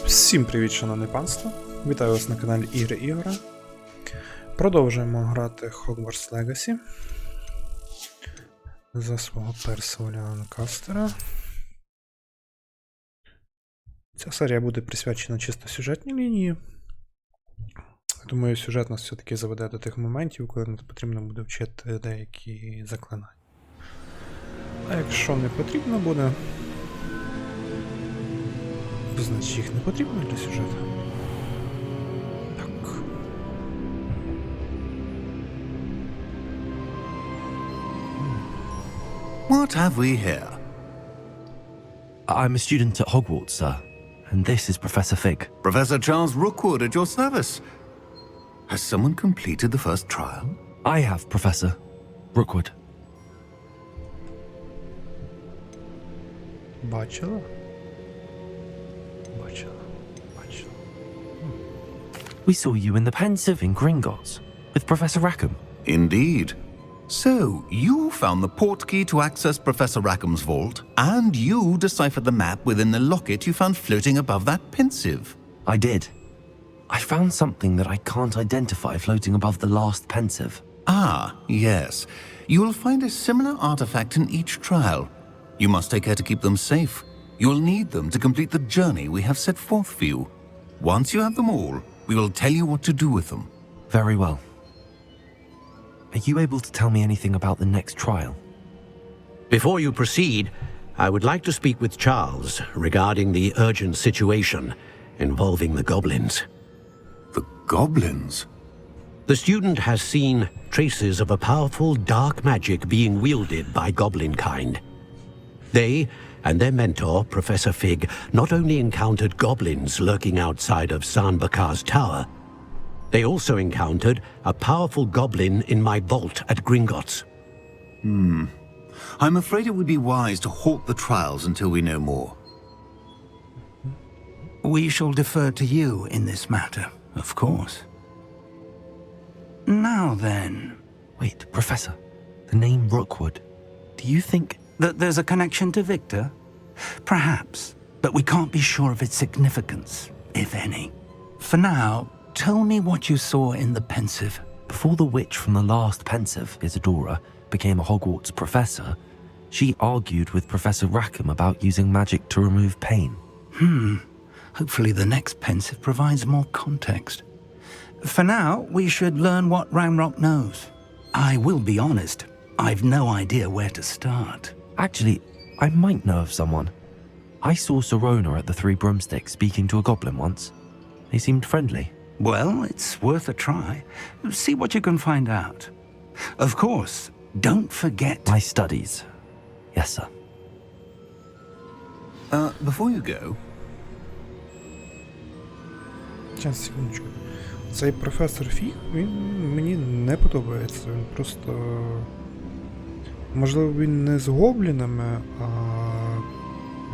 Всім привіт, шановне панство! Вітаю вас на каналі Ігри Ігора. Продовжуємо грати Hogwarts Legacy за свого персонажа. Ця серія буде присвячена чисто сюжетній лінії. Думаю, сюжет нас все-таки заведе до тих моментів, коли нам потрібно буде вчити деякі заклинання. А якщо не потрібно буде, значить їх не потрібно для сюжету. Так. What have we here? I'm a student at Hogwarts, sir, and this is Professor Fig. Professor Charles Rookwood at your service. Has someone completed the first trial? I have, Professor Rookwood. Бачила? We saw you in the Pensive in Gringotts with Professor Rackham. Indeed. So, you found the portkey to access Professor Rackham's vault, and you deciphered the map within the locket you found floating above that Pensive. I did. I found something that I can't identify floating above the last Pensive. Ah, yes. You will find a similar artifact in each trial. You must take care to keep them safe. You will need them to complete the journey we have set forth for you. Once you have them all, we will tell you what to do with them. Very well. Are you able to tell me anything about the next trial? Before you proceed, I would like to speak with Charles regarding the urgent situation involving the goblins. The goblins? The student has seen traces of a powerful dark magic being wielded by goblin kind. They and their mentor, Professor Fig, not only encountered goblins lurking outside of Sanbakar's tower, they also encountered a powerful goblin in my vault at Gringotts. I'm afraid it would be wise to halt the trials until we know more. We shall defer to you in this matter, of course. Now then... Wait, Professor. The name Rookwood. Do you think... That there's a connection to Victor? Perhaps, but we can't be sure of its significance, if any. For now, tell me what you saw in the Pensive. Before the witch from the last Pensive, Isadora, became a Hogwarts professor, she argued with Professor Rackham about using magic to remove pain. Hopefully the next Pensive provides more context. For now, we should learn what Ranrock knows. I will be honest, I've no idea where to start. Actually, I might know of someone. I saw Serona at the Three Broomsticks speaking to a goblin once. They seemed friendly. Well, it's worth a try. See what you can find out. Of course, don't forget... My studies. Yes, sir. Before you go... Зараз, секундочку. Цей професор Фіг, він мені не подобається. Він просто... Можливо, він не з гоблінами, а...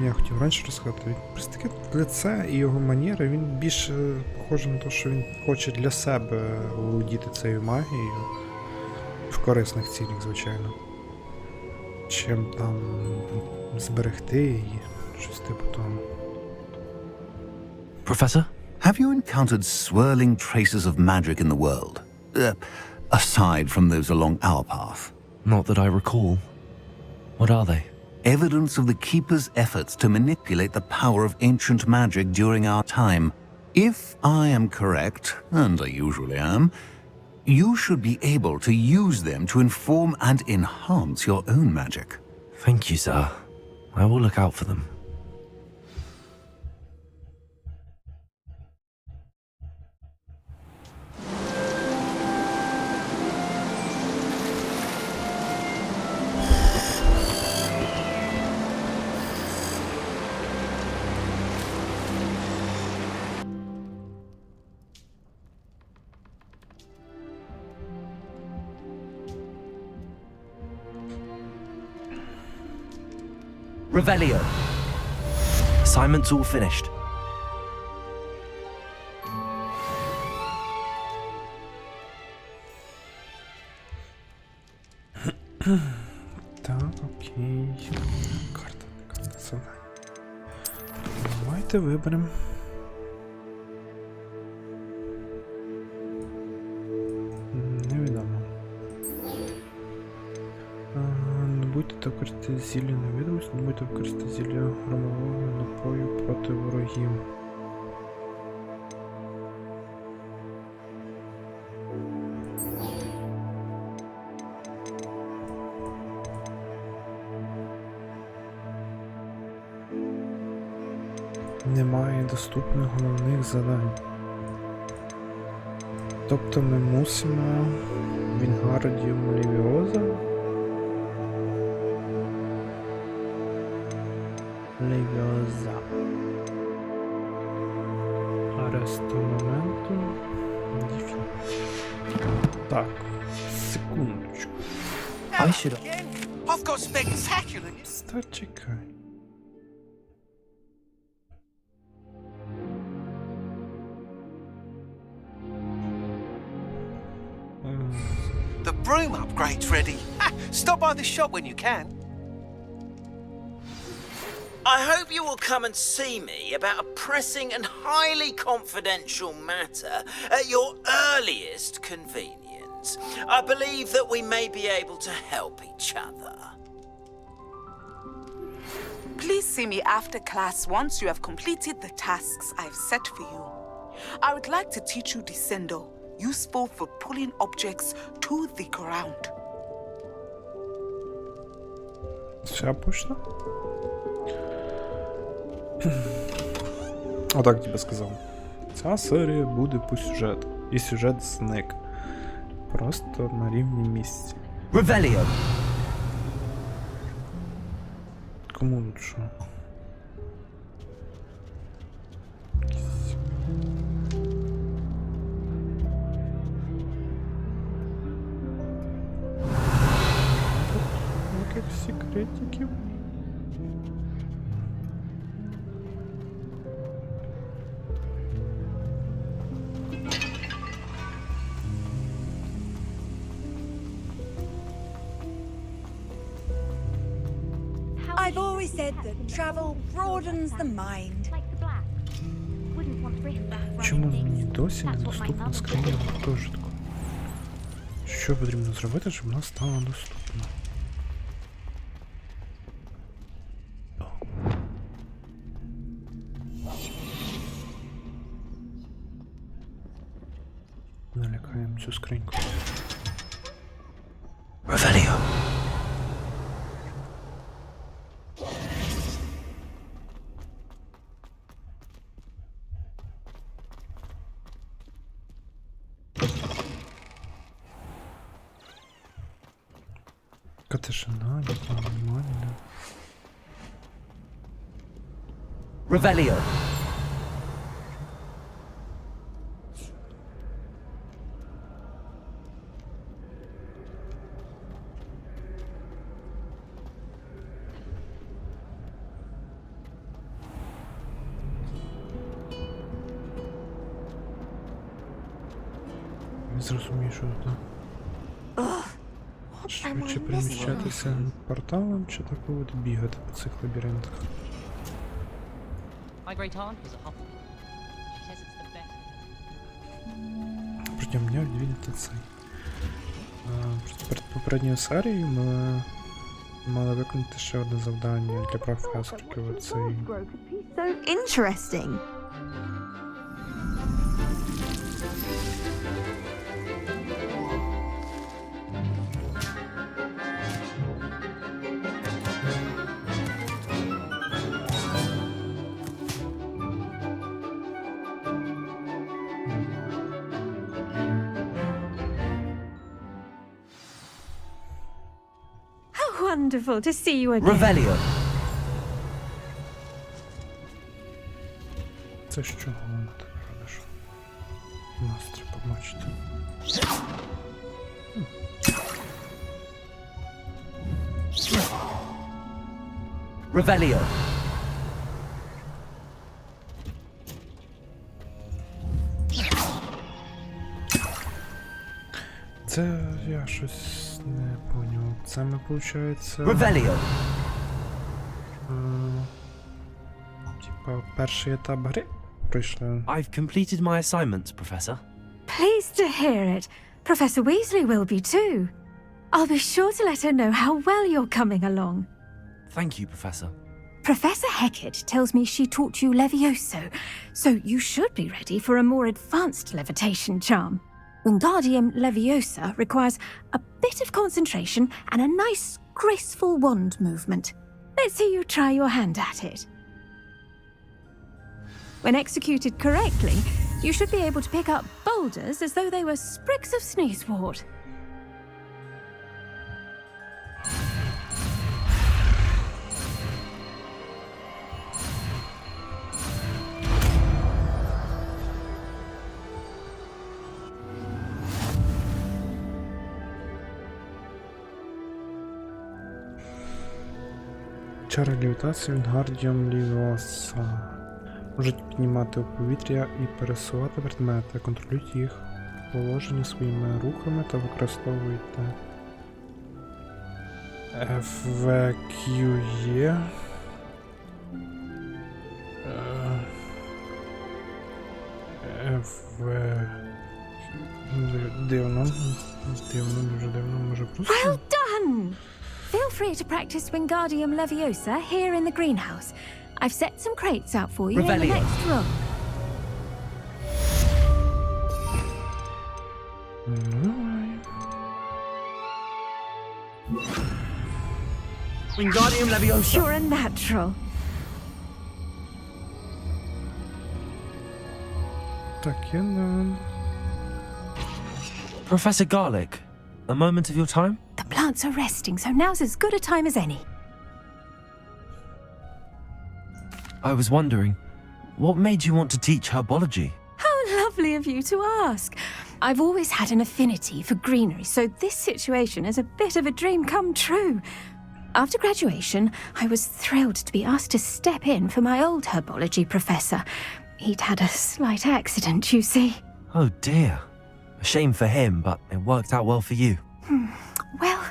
Я хотів раніше розказати. Він просто таке лице і його манери, він більше похожий на те, що він хоче для себе володіти цією магією. В корисних цілях, звичайно. Чим там зберегти її, щось типу того. Professor? Have you encountered swirling traces of magic in the world? Aside from those along our path? Not that I recall. What are they? Evidence of the Keeper's efforts to manipulate the power of ancient magic during our time. If I am correct, and I usually am, you should be able to use them to inform and enhance your own magic. Thank you, sir. I will look out for them. Revelio. Assignment's all finished. Так, окей. Карта завдання. Давайте виберемо будьте та використати зілля невидимості, не будьте використати зілля громового напою проти ворогів. Немає доступних головних завдань. Тобто ми мусимо Вінгардіум Левіоза Аресту моменту. Так, секундочку. I should. I've got spectacular news. Та чекай. The broom upgrade's ready. Ha! Stop by the shop when you can. I hope you will come and see me about a pressing and highly confidential matter at your earliest convenience. I believe that we may be able to help each other. Please see me after class once you have completed the tasks I've set for you. I would like to teach you Descendo, useful for pulling objects to the ground. Вся почта? Отак тебе сказав. Ця серія буде по сюжету. І сюжет зник. Просто на рівні місці. Revelio. Кому тут що? Яких секретиків? I've always said that travel broadens the mind. Чому мені досі недоступна скриня гуртожитку? Що потрібно зробити, щоб вона стала доступна? Налякаємо цю скриньку. Revelio. Яка тишина, яка нормальна. Revelio. Не зрозумію, що тут. Швидше переміщатися порталом, чи так от бігати по цих лабіринтах? My great aunt was a Hufflepuff. She says it's the best. Протягом дня відвідати цей. Перед попередньою серією ми мали виконати ще одне завдання для професорки. Оцей. So interesting. Wonderful to see you again. Revelio. Це що головне ти робиш? Нас треба бачити. Revelio. Це я щось не поняв. Це ми, виходить... Revelio. Типа, перший етап гри пройшли. I've completed my assignments, Professor. Pleased to hear it. Professor Weasley will be too. I'll be sure to let her know how well you're coming along. Thank you, Professor. Professor Hecat tells me she taught you Levioso, so you should be ready for a more advanced levitation charm. Wingardium Leviosa requires a bit of concentration and a nice, graceful wand movement. Let's see you try your hand at it. When executed correctly, you should be able to pick up boulders as though they were sprigs of sneezewort. Чари левітації Wingardium Leviosa. Можуть піднімати у повітря і пересувати предмети. Контролюйте їх положення своїми рухами та використовуйте FVQE. Дивно, дуже дивно, може просто... Well done! Feel free to practice Wingardium Leviosa here in the greenhouse. I've set some crates out for you in the next room. Wingardium Leviosa. You're a natural. Так, я на... Professor Garlic, a moment of your time? The plants are resting, so now's as good a time as any. I was wondering, what made you want to teach herbology? How lovely of you to ask. I've always had an affinity for greenery, so this situation is a bit of a dream come true. After graduation, I was thrilled to be asked to step in for my old herbology professor. He'd had a slight accident, you see. Oh dear. A shame for him, but it worked out well for you. Well,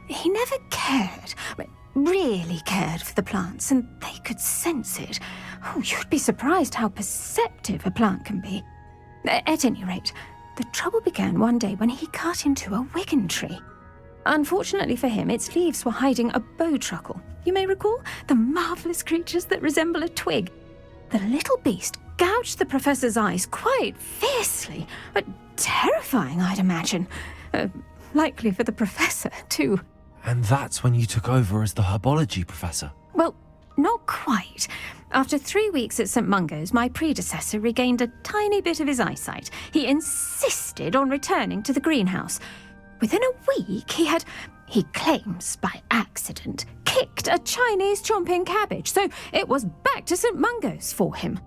he never cared, really cared for the plants, and they could sense it. Oh, you'd be surprised how perceptive a plant can be. At any rate, the trouble began one day when he cut into a wigan tree. Unfortunately for him, its leaves were hiding a bowtruckle. You may recall the marvellous creatures that resemble a twig. The little beast gouged the professor's eyes quite fiercely, but terrifying, I'd imagine. Likely for the professor, too. And that's when you took over as the herbology professor? Well, not quite. After 3 weeks at St. Mungo's, my predecessor regained a tiny bit of his eyesight. He insisted on returning to the greenhouse. Within a week, he claims by accident, kicked a Chinese chomping cabbage, so it was back to St. Mungo's for him.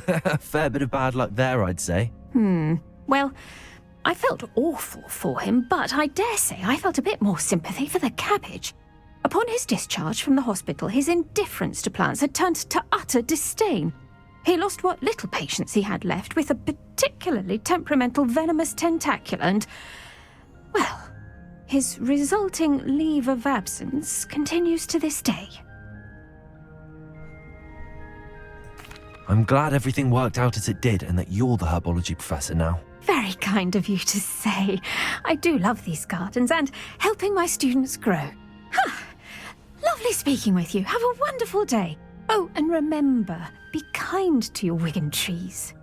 A fair bit of bad luck there, I'd say. Well, I felt awful for him, but I dare say I felt a bit more sympathy for the cabbage. Upon his discharge from the hospital, his indifference to plants had turned to utter disdain. He lost what little patience he had left with a particularly temperamental venomous tentacula and, well, his resulting leave of absence continues to this day. I'm glad everything worked out as it did and that you're the herbology professor now. Very kind of you to say. I do love these gardens and helping my students grow. Lovely speaking with you. Have a wonderful day. Oh, and remember, be kind to your wigan trees.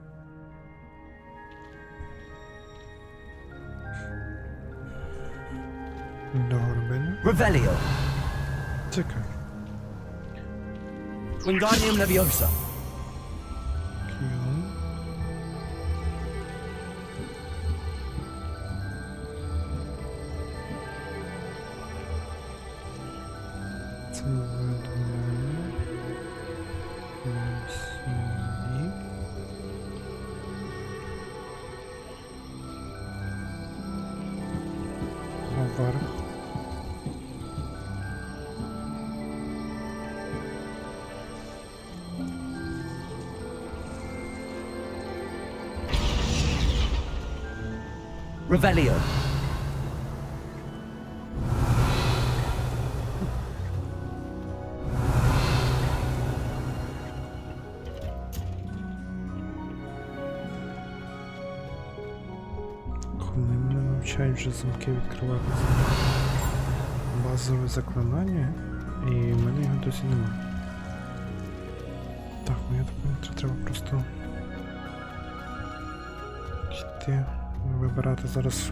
Revelio. Czekaj. Wingardium Leviosa. Revelio. навчають вже замки відкривати. Базове заклинання, і в мене його досі немає. Так, ну я думаю, треба просто йти, вибирати зараз,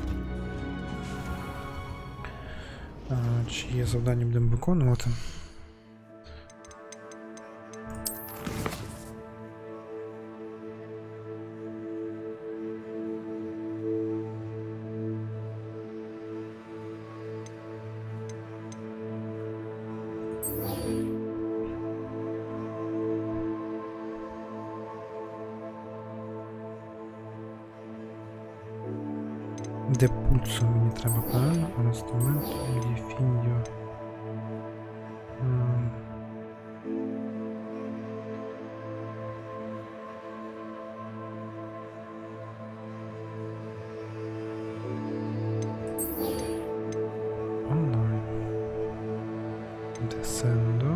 чиє завдання будемо виконувати. Де пульсу мені треба, правильно? Інструмент, фіндіо. Онлайн. Десендо.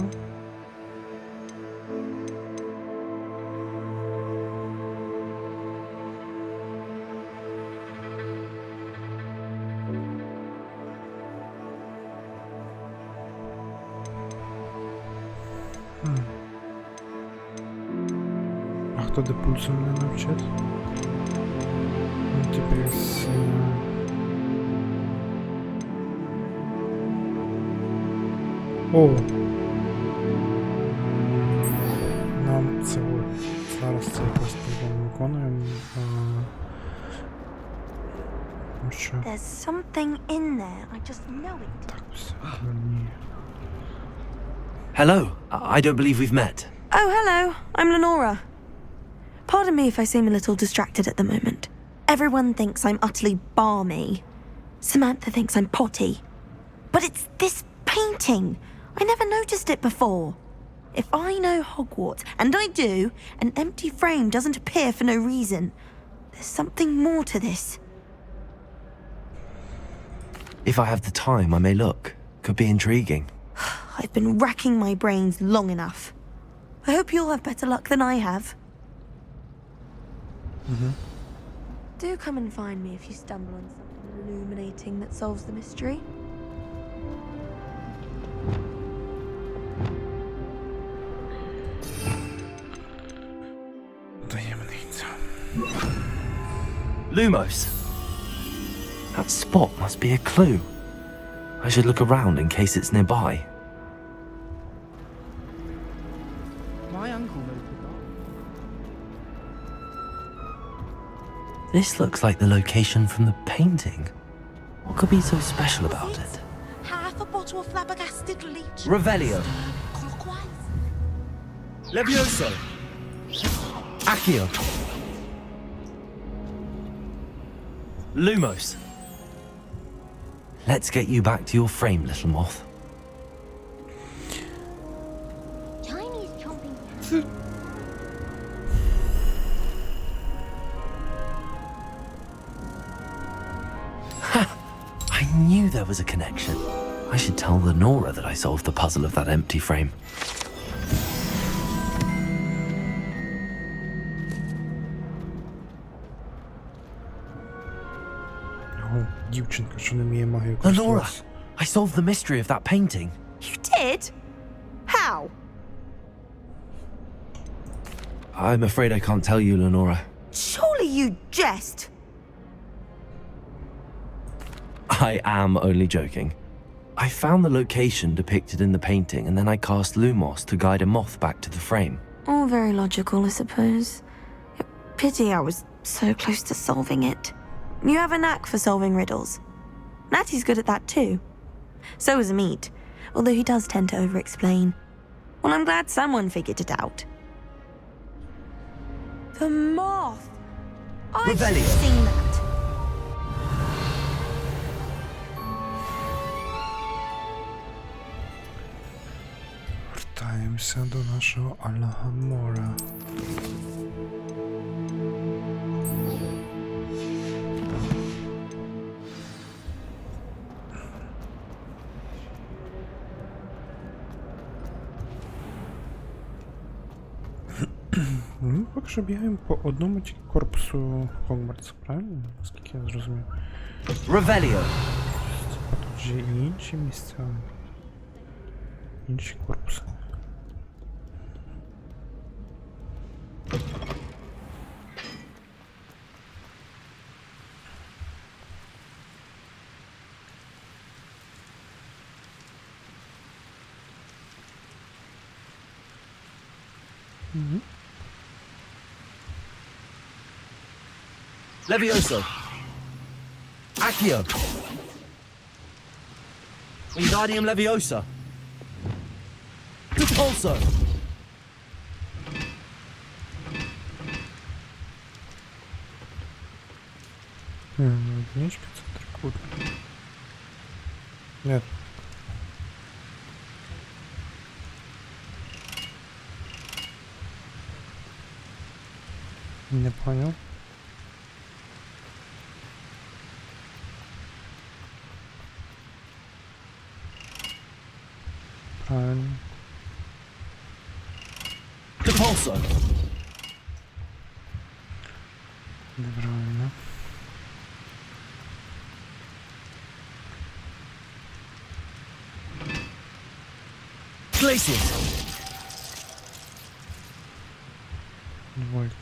А хто де пульсу мене навчить? Ну, типу, О! Нам це от. Зараз це якось по-моєму виконуємо. Що? There's something in there. I just know it. Так, все. Ні. Hello. I don't believe we've met. Oh, hello. I'm Lenora. Pardon me if I seem a little distracted at the moment. Everyone thinks I'm utterly balmy. Samantha thinks I'm potty. But it's this painting. I never noticed it before. If I know Hogwarts, and I do, an empty frame doesn't appear for no reason. There's something more to this. If I have the time, I may look. Could be intriguing. I've been racking my brains long enough. I hope you'll have better luck than I have. Do come and find me if you stumble on something illuminating that solves the mystery. Lumos. That spot must be a clue. I should look around in case it's nearby. My uncle knows the garden. This looks like the location from the painting. What could be so special about it? Half a bottle of flabbergasted leech. Revelio. Clockwise. Levioso. Accio. Lumos. Let's get you back to your frame, little moth. Chinese chomping. I knew there was a connection. I should tell Lenora that I solved the puzzle of that empty frame. Дівчинка, що не вміє магію Lenora, користуватися. I solved the mystery of that painting. You did? How? I'm afraid I can't tell you, Lenora. Surely you jest. I am only joking. I found the location depicted in the painting, and then I cast Lumos to guide a moth back to the frame. All very logical, I suppose. Pity I was so close to solving it. You have a knack for solving riddles. Natty's good at that too. So is Amit, although he does tend to over-explain. Well, I'm glad someone figured it out. The moth! I've Revelio. seen that. Вертаємося до нашого Алогомора. поки що бігаємо по одному тільки корпусу Хогвартса, правильно? Наскільки я зрозумів. Ревеліо. Тут же і інші місця. Інші корпуси. Levioso. Accio. Wingardium Leviosa. Repulso. Единичка, це трикутник. Нет. Не понял. Правильно. Repulso. Неправильно. Glacius. Двойка.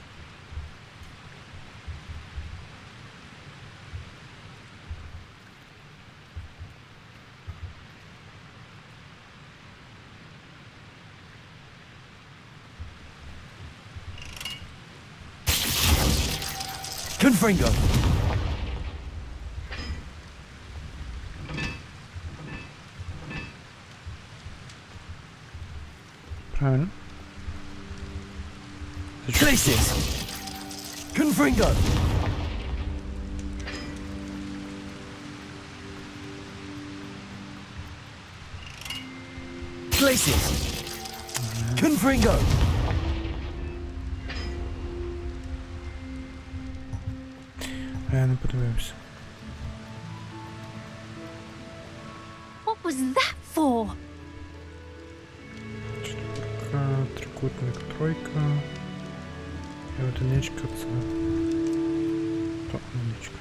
Confringo. Правильно. Glacius. Confringo. Glacius. Confringo. А я не подивився. What was that for? Четверка, трикутник, тройка. І одиничка це. То одиничка.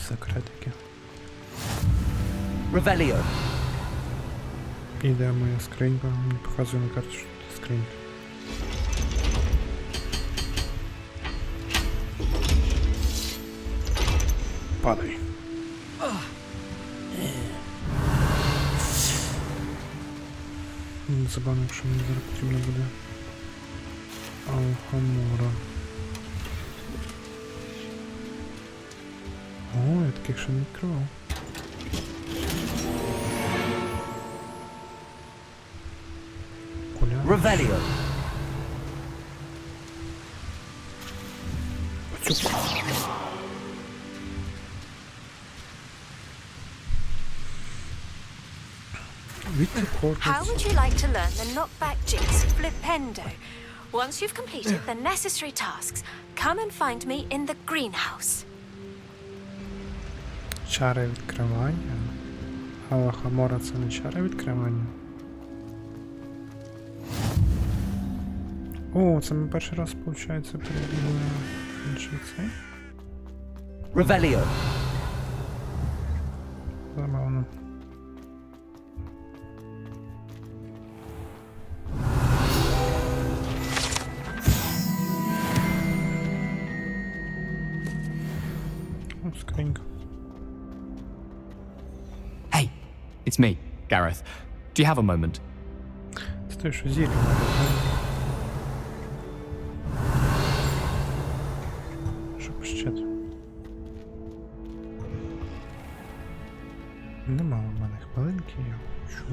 Секретики. Revelio. І де моя скринька? Мені показує на карті, що це скринька. Падай. Забавно, що мені зараз потрібно буде. Алогомора. О, я таких ще не відкривав. Revelio. How would you like to learn the knockback jigs flipendo? Once you've completed the necessary tasks, come and find me in the greenhouse. Чари відкривання? Алогомора це не чари відкривання? О, це ми перший раз, виходить, перебігли інший цей. Revelio. Забавно. О, скринька. Hey, it's me, Gareth. Do you have a moment? Це те, що зілля. Що пощати? Нема в мене хвилинки, я хочу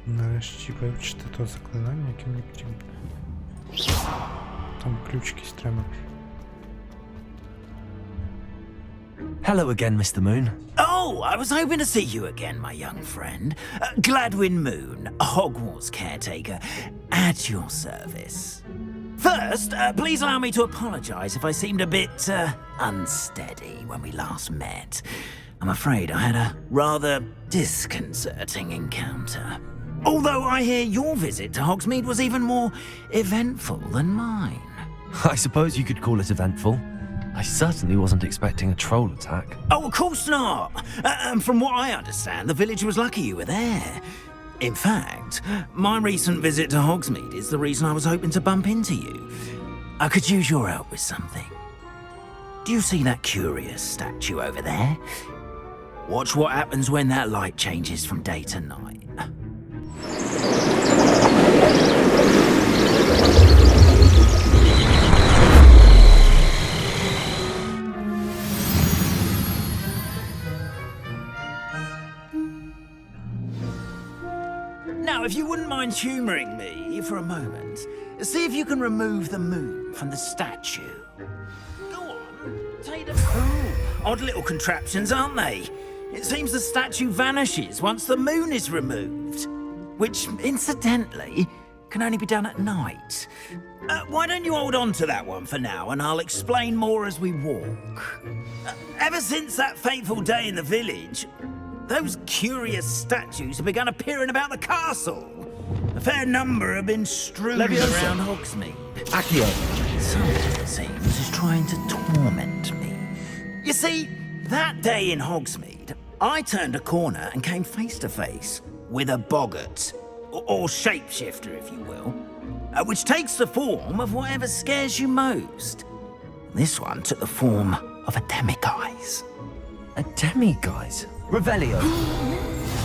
нарешті вивчити то заклинання, яке мені потрібно. Там ключ якийсь треба. Hello again, Mr. Moon. Oh, Oh, I was hoping to see you again, my young friend. Gladwin Moon, Hogwarts caretaker, at your service. First, please allow me to apologize if I seemed a bit, unsteady when we last met. I'm afraid I had a rather disconcerting encounter. Although I hear your visit to Hogsmeade was even more eventful than mine. I suppose you could call it eventful. I certainly wasn't expecting a troll attack. Oh, of course not. And from what I understand, the village was lucky you were there. In fact, my recent visit to Hogsmeade is the reason I was hoping to bump into you. I could use your help with something. Do you see that curious statue over there? Watch what happens when that light changes from day to night. Now, if you wouldn't mind humouring me for a moment, see if you can remove the moon from the statue. Go on, take them. Oh, odd little contraptions, aren't they? It seems the statue vanishes once the moon is removed, which, incidentally, can only be done at night. Why don't you hold on to that one for now, and I'll explain more as we walk. Ever since that fateful day in the village, those curious statues have begun appearing about the castle. A fair number have been strewn around Hogsmeade. Accio. Someone, it seems, is trying to torment me. You see, that day in Hogsmeade, I turned a corner and came face to face with a boggart, or shapeshifter, if you will, which takes the form of whatever scares you most. This one took the form of a demiguise. A demiguise? Revelio.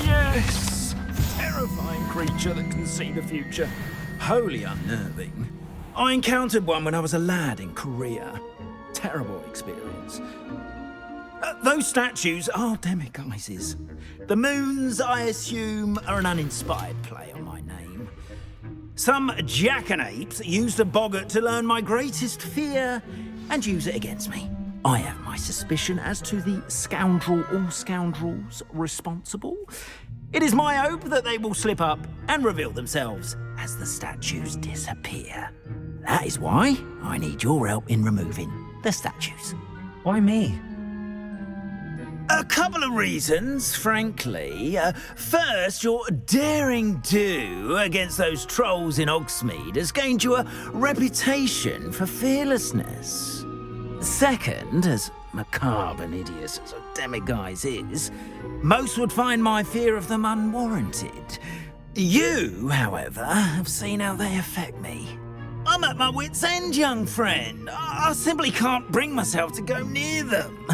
Yes! Terrifying creature that can see the future. Wholly unnerving. I encountered one when I was a lad in Korea. Terrible experience. Those statues are demiguises. The moons, I assume, are an uninspired play on my name. Some jackanapes used a boggart to learn my greatest fear and use it against me. I have my suspicion as to the scoundrel or scoundrels responsible. It is my hope that they will slip up and reveal themselves as the statues disappear. That is why I need your help in removing the statues. Why me? A couple of reasons, frankly. First, your daring do against those trolls in Hogsmeade has gained you a reputation for fearlessness. Second, as macabre and hideous as a demiguise is, most would find my fear of them unwarranted. You, however, have seen how they affect me. I'm at my wit's end, young friend. I simply can't bring myself to go near them.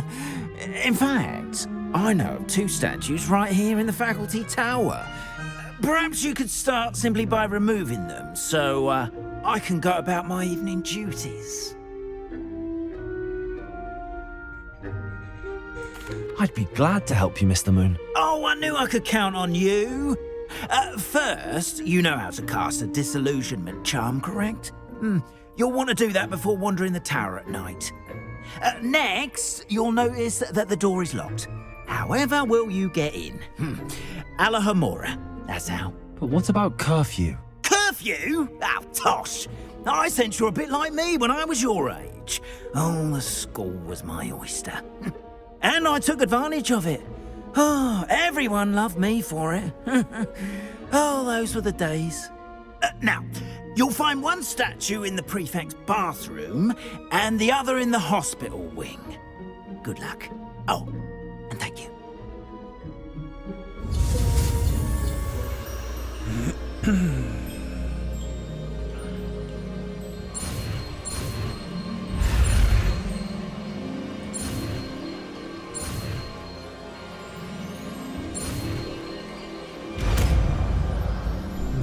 In fact, I know of two statues right here in the faculty tower. Perhaps you could start simply by removing them, so I can go about my evening duties. I'd be glad to help you, Mr. Moon. Oh, I knew I could count on you. First, you know how to cast a disillusionment charm, correct? You'll want to do that before wandering the tower at night. Next, you'll notice that the door is locked. However will you get in? Alogomora, that's how. But what about curfew? Curfew? Oh, tosh. I sense you're a bit like me when I was your age. Oh, the school was my oyster. And I took advantage of it. Oh, everyone loved me for it. Oh, those were the days. Now, you'll find one statue in the prefect's bathroom and the other in the hospital wing. Good luck. Oh, and thank you.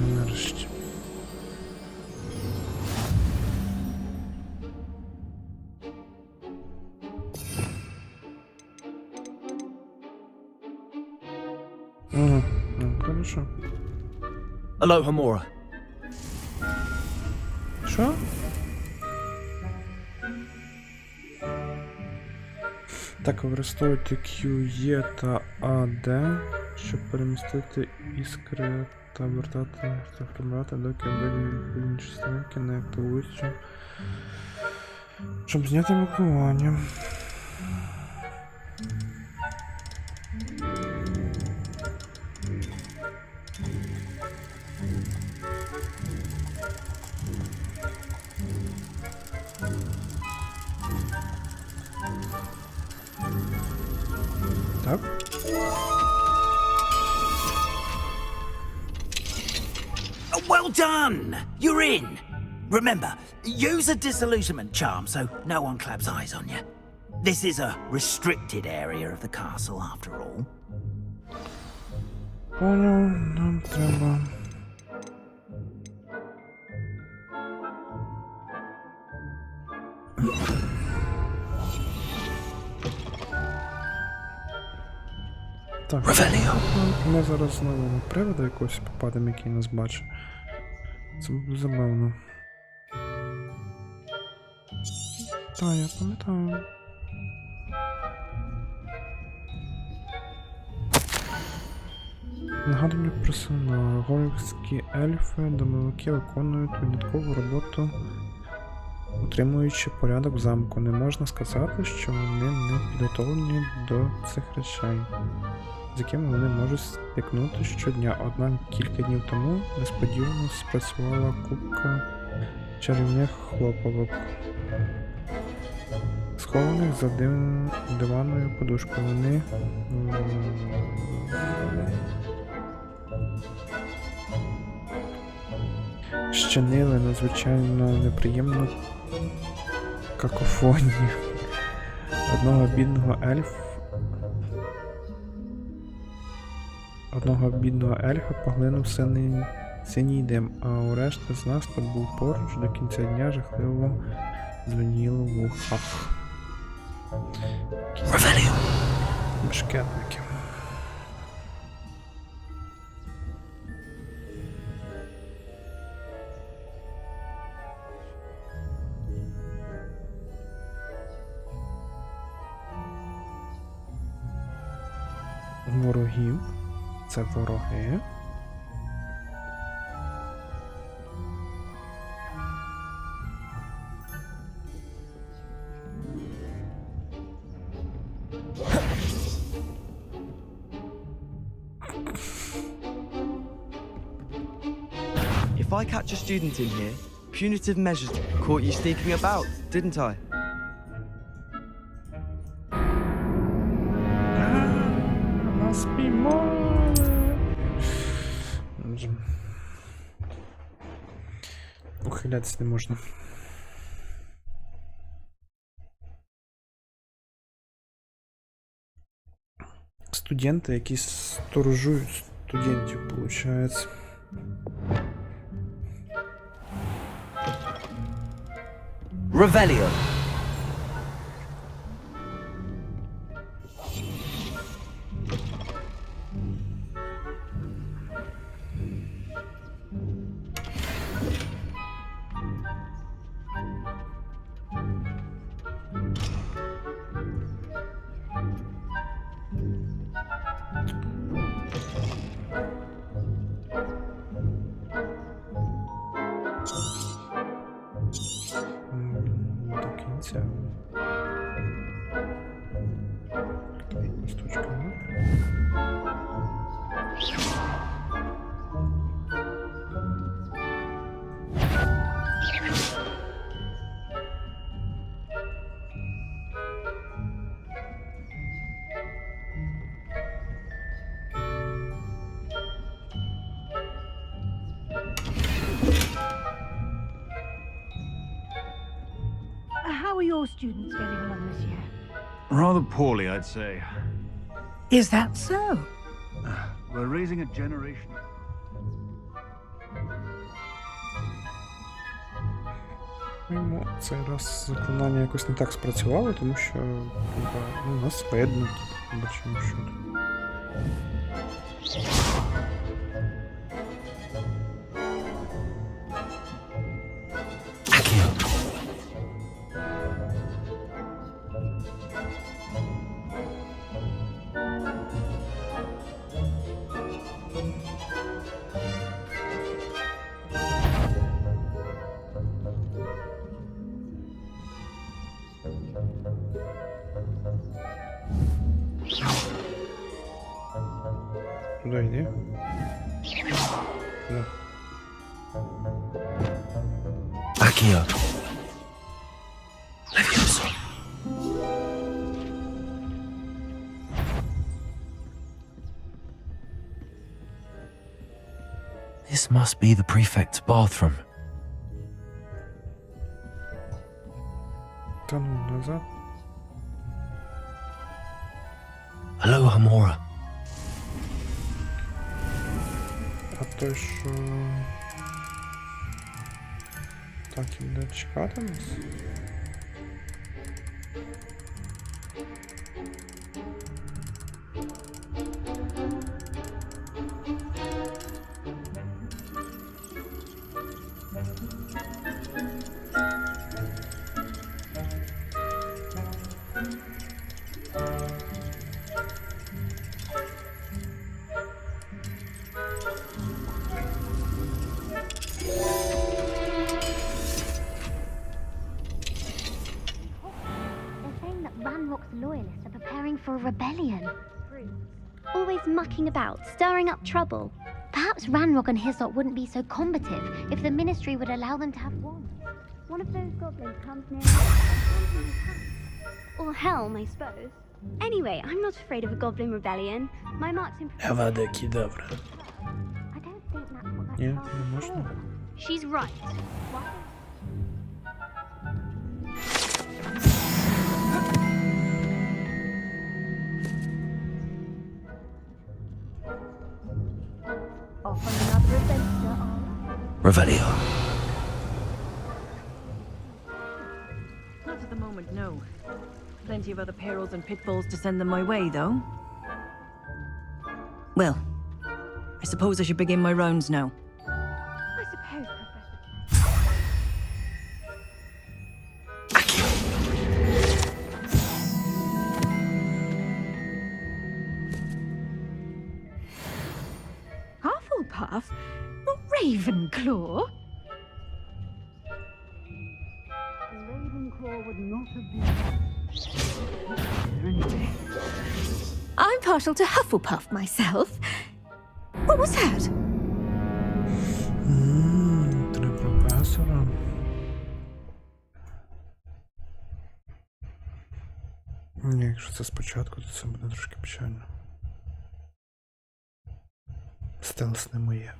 Нарешті. Ага, ну, хорошо. Алогомора. Що? Так, використовуйте QE та AD, щоб перемістити іскри та вертати та формувати, доки вибір частинки не активуються. Щоб зняти блокування. Так. Well done! You're in! Remember, use a disillusionment charm so no one claps eyes on you. This is a restricted area of the castle, after all. Понял, нам треба. Так, ми зараз знову на привода якогось попадемо, який нас бачить. Це буде забавно. Та, я пам'ятаю. Нагадування персонажа. Горівські ельфи, домовики виконують виняткову роботу, утримуючи порядок в замку. Не можна сказати, що вони не підготовлені до цих речей, з якими вони можуть стикнути щодня. Однак кілька днів тому несподівано спрацювала купка чарівних хлопавок, схованих за диванною подушкою. Вони щинили надзвичайно неприємну какофонію. Одного бідного ельфа поглинув синій дим, а у решти з нас, хто був поруч, до кінця дня жахливо дзвеніло в ухах. Бешкетники. Ворогів. Це вороги. If I catch a student in here, punitive measures caught you sneaking about, didn't I? Нас піймали. Ухилятися не можна. Студенти, які сторожують студентів, виходить. Revelio. До кінця. Листочками. How are your students getting along this year? Rather poorly, I'd say. Is that so? We're raising a generation. Йому цей раз заклинання якось не так спрацювало, тому що у нас видно, бачимо, що тут. Куда йди? Да. Accio. Levioso. This must be the prefect's bathroom. Та ну, назад. Алогомора. А той, що... Так, іде чекати нас? Loyalists are preparing for a rebellion. Always mucking about, stirring up trouble. Perhaps Ranrock and his lot wouldn't be so combative if the Ministry would allow them to have wands. One of those goblins comes near or helm, I suppose. Anyway, I'm not afraid of a goblin rebellion. My marks in I don't think that's what that's for. She's right. Off on another adventure. Revelio. Not at the moment, no. Plenty of other perils and pitfalls to send them my way, though. Well, I suppose I should begin my rounds now. I suppose, Hufflepuff? Not Ravenclaw? Ravenclaw would not have been... I'm partial to Hufflepuff myself. What was that? Три професора. Ні, якщо це спочатку, то це буде трошки печально. Стелс не моє.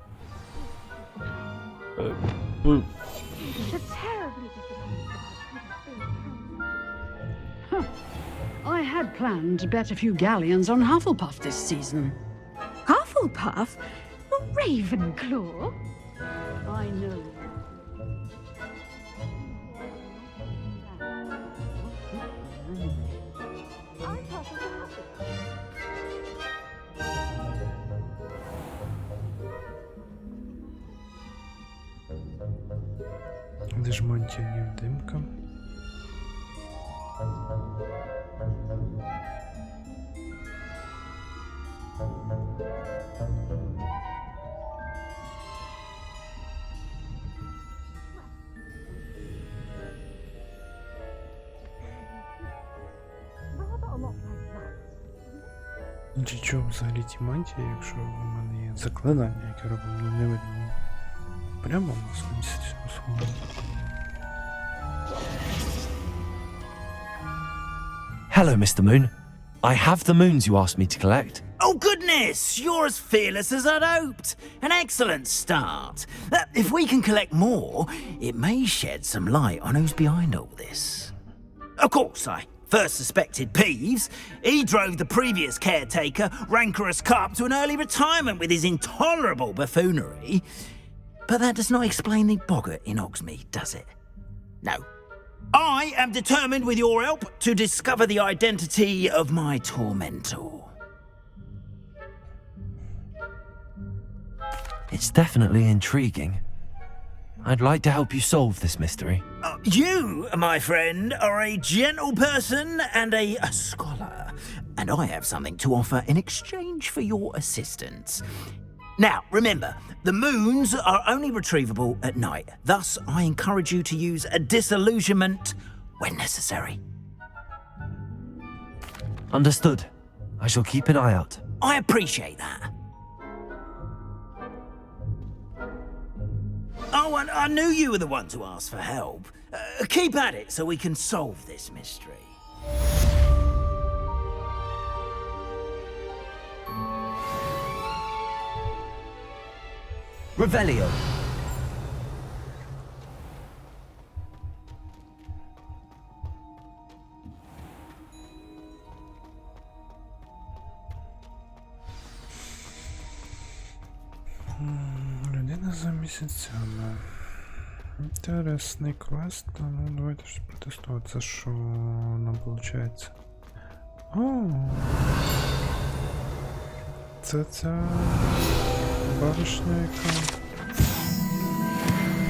I had planned to bet a few galleons on Hufflepuff this season. Hufflepuff? Not Ravenclaw? I know. Де ж мантія невидимка? Чи чого взагалі ті мантії, якщо в мене є заклинання, яке робить невидимим? Прямо на сонці свого. Hello, Mr. Moon. I have the moons you asked me to collect. Oh, goodness! You're as fearless as I'd hoped. An excellent start. If we can collect more, it may shed some light on who's behind all this. Of course, I first suspected Peeves. He drove the previous caretaker, Rancorous Carp, to an early retirement with his intolerable buffoonery. But that does not explain the boggart in Hogsmeade, does it? No. I am determined, with your help, to discover the identity of my tormentor. It's definitely intriguing. I'd like to help you solve this mystery. You, my friend, are a gentle person and a scholar, and I have something to offer in exchange for your assistance. Now, remember, the moons are only retrievable at night. Thus, I encourage you to use a disillusionment when necessary. Understood. I shall keep an eye out. I appreciate that. Oh, I knew you were the one to ask for help. Keep at it so we can solve this mystery. Revelio. Людина за місяцями. Інтересний квест. Ну, давайте ж протестувати. Це що нам виходить? О! Це ця баришня, яка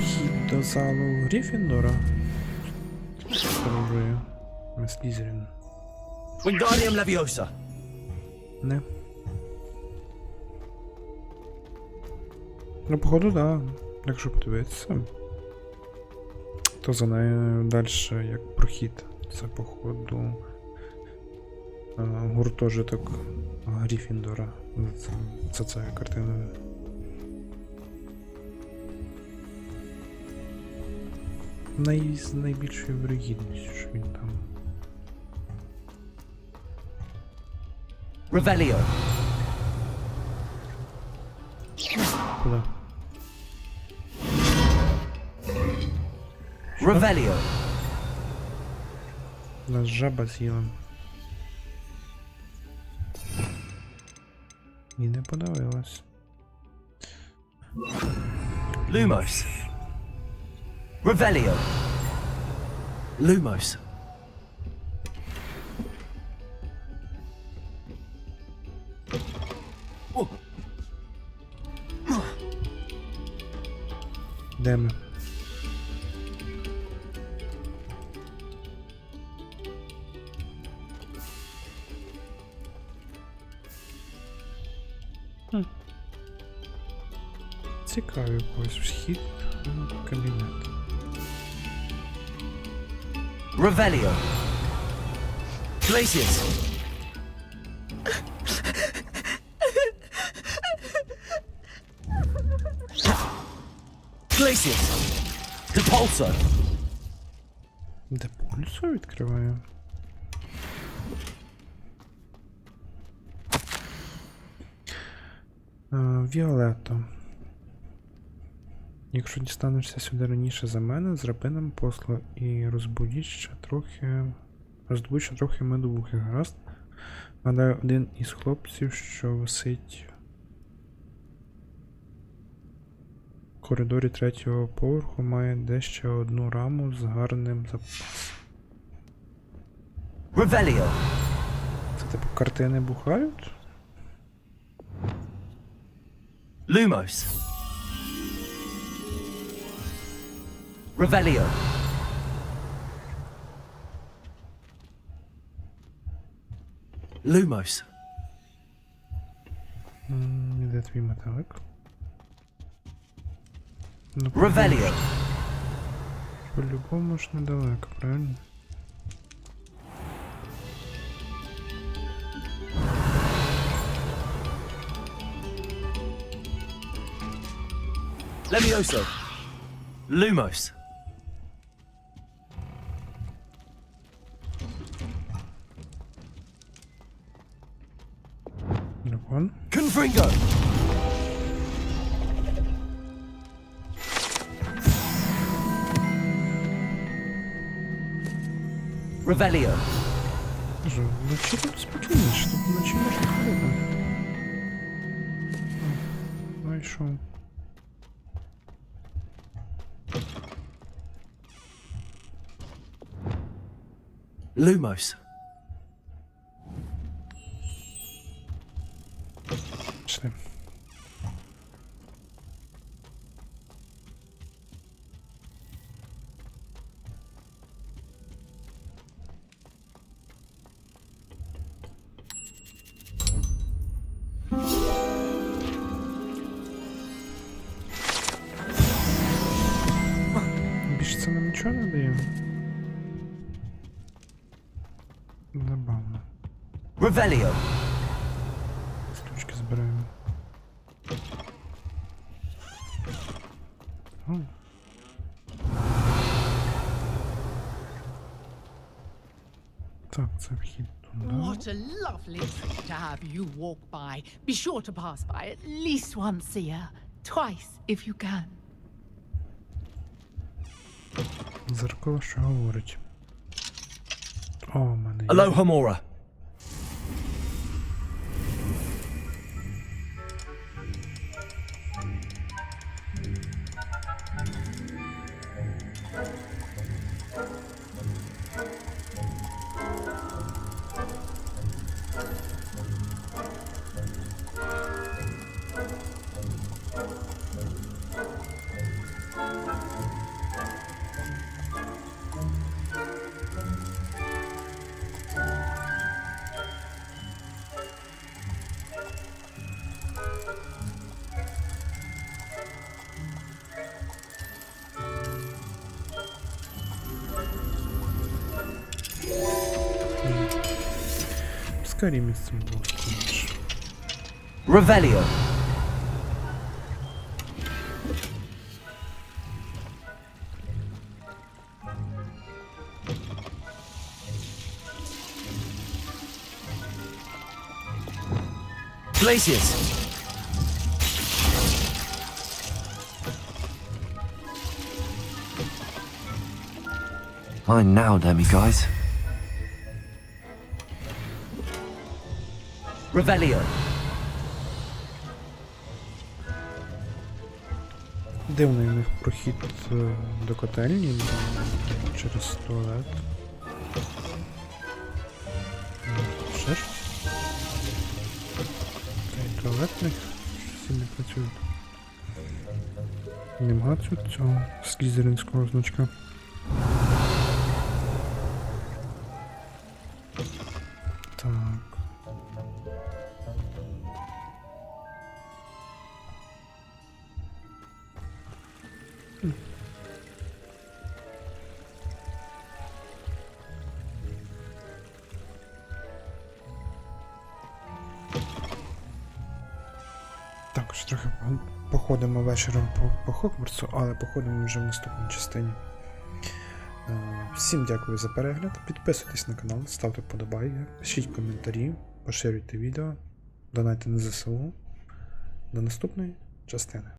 вхід до залу Гриффіндора. Сторожує. Слізерін. Wingardium Leviosa. Не. Ну, походу, да. Якщо подивитися, то за нею далі як прохід. Це, походу, гуртожиток Гриффіндора. Це ця картина. З найбільшою вирогідністю, що він там. Revelio. Куди? Revelio. Нас жаба з'їла. І не подавилась. Lumos. Revelio. Lumos. Де ми? Цікавий якийсь вхід в кабінет. Revelio. Glacius. Glacius. Depulso. Depulso відкриваю. Віолетто. Якщо дістанешся сюди раніше за мене, зроби нам послугу і роздобудь ще трохи медовухи, гаразд? Гадаю, один із хлопців, що висить в коридорі 3-го поверху, має дещо одну раму з гарним запасом. Revelio. Це типу картини бухають? Lumos. Revelio. Lumos. Де твій металик? Ну, Revelio. По-любому ж недалеко, правильно? Levioso. Lumos. Дракон. Confringo. Revelio. Боже, вночі тут спокійніше, тут вночі можна ходити. Знайшов. Lumos. Пішли. Більше це нам нічого не дає. Забавно. Revelio. Штучки збираємо. О. Так, це вхід туди. What a lovely treat to have you walk by. Be sure to pass by at least once a year. Twice, if you can. Зеркало, що говорить. О, в мене є. Алогомора. Скорі місцем було скоріше. Revelio. Glacius. Mine now, damn you guys. Revelio. Дивний у них прохід до котельні через туалет. Ще ж? Цей туалетник всі не працюють. Нема цього слізеринського значка. Так. Також трохи походимо вечором по Хогвартсу, але походимо вже в наступній частині. Всім дякую за перегляд, підписуйтесь на канал, ставте вподобайки, пишіть коментарі, поширюйте відео, донайте на ЗСУ. До наступної частини.